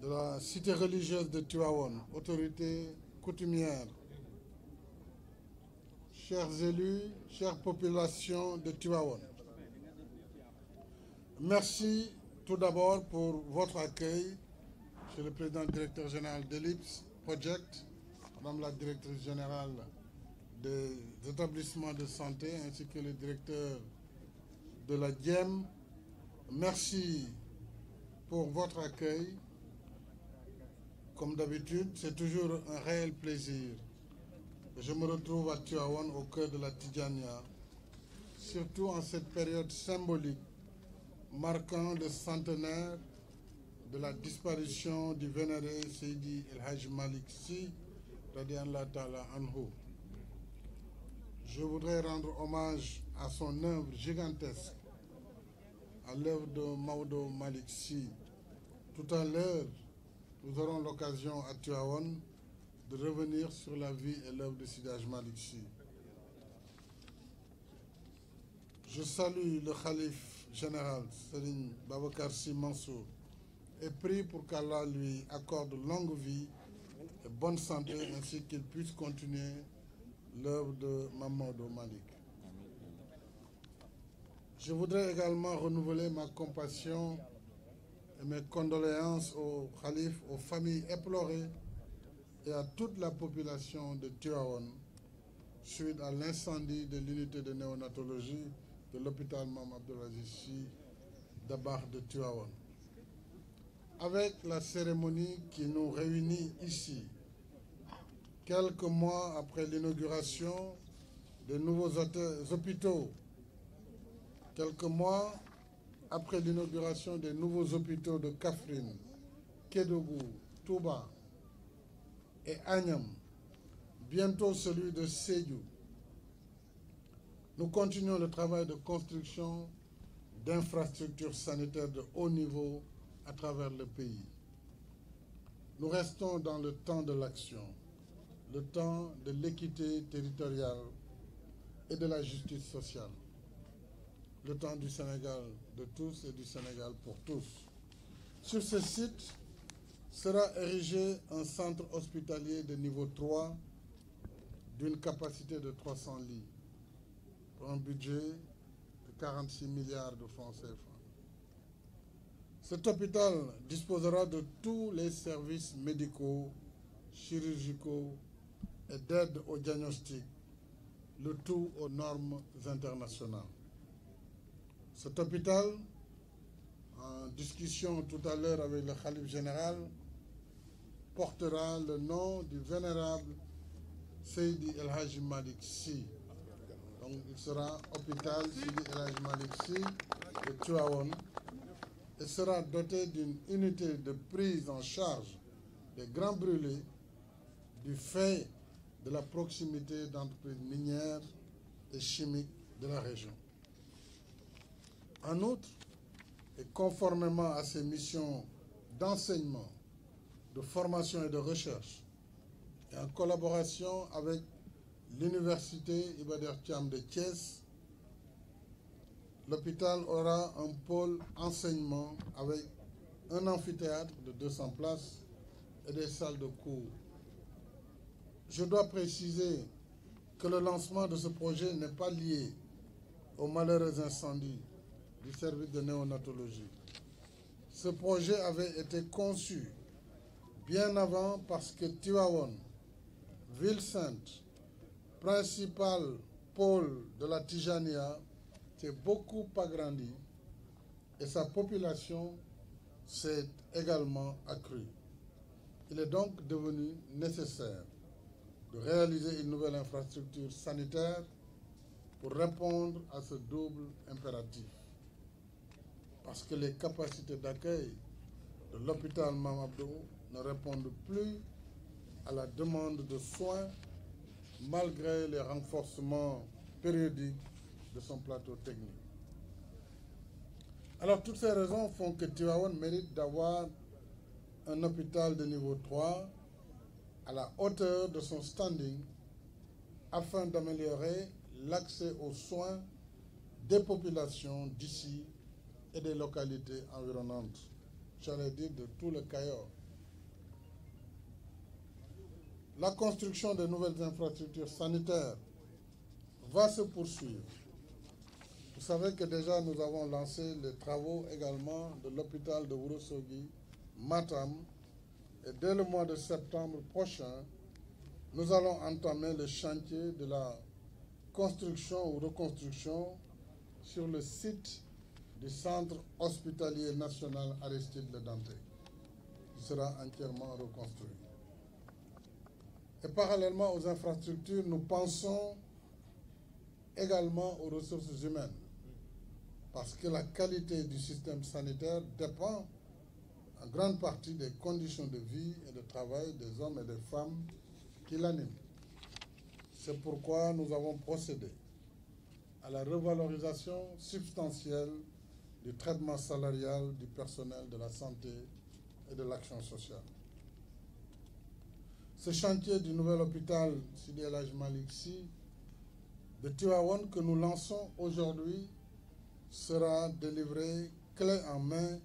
de la cité religieuse de Tivaouane, autorités coutumières, chers élus, chères populations de Tivaouane, merci tout d'abord pour votre accueil. Monsieur le président directeur général d'Ellipse Project, madame la directrice générale des établissements de santé ainsi que le directeur de la DIEM, merci pour votre accueil. Comme d'habitude, c'est toujours un réel plaisir que je me retrouve à Tivaouane au cœur de la Tidjania, surtout en cette période symbolique marquant le centenaire de la disparition du vénéré Seydi El Hadji Malick Sy, radiyallahu ta'ala anhu. Je voudrais rendre hommage à son œuvre gigantesque, à l'œuvre de Maodo Malick Sy. Tout à l'heure, nous aurons l'occasion à Tivaouane de revenir sur la vie et l'œuvre de Seydi El Hadji Malick Sy. Je salue le khalife général, Serigne Babacar Sy Mansour, et prie pour qu'Allah lui accorde longue vie et bonne santé, ainsi qu'il puisse continuer l'œuvre de Mamadou Malick. Je voudrais également renouveler ma compassion et mes condoléances au khalife, aux familles éplorées et à toute la population de Tivaouane suite à l'incendie de l'unité de néonatologie de l'hôpital Mame Abdoul Aziz Sy Dabakh de Tivaouane. Avec la cérémonie qui nous réunit ici, quelques mois après l'inauguration des nouveaux hôpitaux, quelques mois après l'inauguration des nouveaux hôpitaux de Kaffrine, Kédougou, Touba et Agnam, bientôt celui de Sédhiou, nous continuons le travail de construction d'infrastructures sanitaires de haut niveau à travers le pays. Nous restons dans le temps de l'action, le temps de l'équité territoriale et de la justice sociale, le temps du Sénégal de tous et du Sénégal pour tous. Sur ce site sera érigé un centre hospitalier de niveau 3 d'une capacité de 300 lits pour un budget de 46 milliards de francs CFA. Cet hôpital disposera de tous les services médicaux, chirurgicaux et d'aide au diagnostic, le tout aux normes internationales. Cet hôpital, en discussion tout à l'heure avec le khalife général, portera le nom du vénérable Seydi El Hadji Malick Sy. Donc il sera hôpital Seydi El Hadji Malick Sy de Tivaouane et sera doté d'une unité de prise en charge des grands brûlés du fait de la proximité d'entreprises minières et chimiques de la région. En outre, et conformément à ses missions d'enseignement, de formation et de recherche, et en collaboration avec l'Université Iba Der Thiam de Thiès, l'hôpital aura un pôle enseignement avec un amphithéâtre de 200 places et des salles de cours. Je dois préciser que le lancement de ce projet n'est pas lié aux malheureux incendies du service de néonatologie. Ce projet avait été conçu bien avant parce que Tivaouane, ville sainte, principal pôle de la Tidjania, s'est beaucoup agrandi et sa population s'est également accrue. Il est donc devenu nécessaire de réaliser une nouvelle infrastructure sanitaire pour répondre à ce double impératif. Parce que les capacités d'accueil de l'hôpital Mame Abdou ne répondent plus à la demande de soins malgré les renforcements périodiques de son plateau technique. Alors toutes ces raisons font que Tivaouane mérite d'avoir un hôpital de niveau 3 à la hauteur de son standing afin d'améliorer l'accès aux soins des populations d'ici et des localités environnantes, j'allais dire de tout le Cayor, la construction de nouvelles infrastructures sanitaires va se poursuivre. Vous savez que déjà nous avons lancé les travaux également de l'hôpital de Ourossogui, Matam, et dès le mois de septembre prochain, nous allons entamer le chantier de la construction ou reconstruction sur le site du centre hospitalier national Aristide Le Dantec, qui sera entièrement reconstruit. Et parallèlement aux infrastructures, nous pensons également aux ressources humaines, parce que la qualité du système sanitaire dépend en grande partie des conditions de vie et de travail des hommes et des femmes qui l'animent. C'est pourquoi nous avons procédé à la revalorisation substantielle du traitement salarial du personnel de la santé et de l'action sociale. Ce chantier du nouvel hôpital Sidi El Hadji Malick Sy de Tivaouane que nous lançons aujourd'hui sera délivré clé en main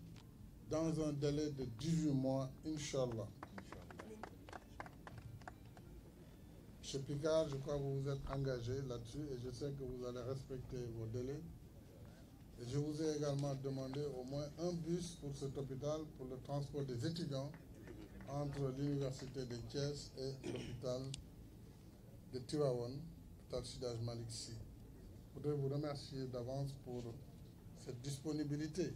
dans un délai de 18 mois, Inch'Allah. Chez Picard, je crois que vous vous êtes engagé là-dessus et je sais que vous allez respecter vos délais. Et je vous ai également demandé au moins un bus pour cet hôpital pour le transport des étudiants entre l'université de Thiès et l'hôpital de Tivaouane, l'hôpital Sidi El Hadji Malick Sy. Je voudrais vous remercier d'avance pour cette disponibilité.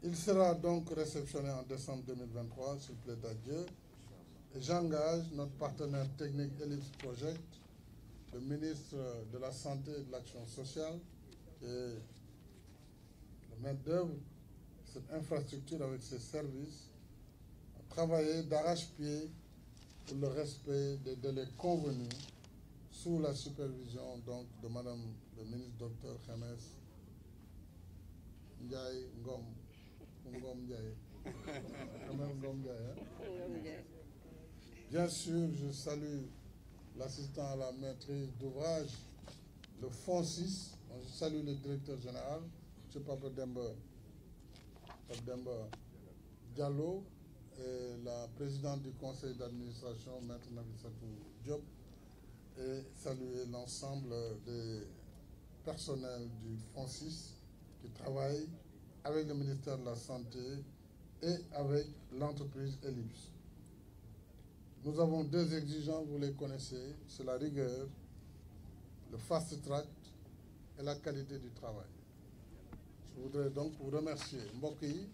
Il sera donc réceptionné en décembre 2023, s'il plaît à Dieu. Et j'engage notre partenaire technique Ellipse Project, le ministre de la Santé et de l'Action sociale, qui est le maître d'œuvre de cette infrastructure avec ses services, à travailler d'arrache-pied pour le respect des délais convenus sous la supervision donc de Madame le ministre Dr Khémesse Ndiaye Ngom Ndiaye. Ngom Ndiaye. Bien sûr, je salue l'assistant à la maîtrise d'ouvrage, le FONSIS. Je salue le directeur général, M. Papa Demba Diallo, et la présidente du conseil d'administration, Maître Nafissatou Diop, et saluer l'ensemble des personnels du FONSIS qui travaillent avec le ministère de la Santé et avec l'entreprise Ellipse. Nous avons deux exigences, vous les connaissez, c'est la rigueur, le fast track et la qualité du travail. Je voudrais donc vous remercier. Mbokk yi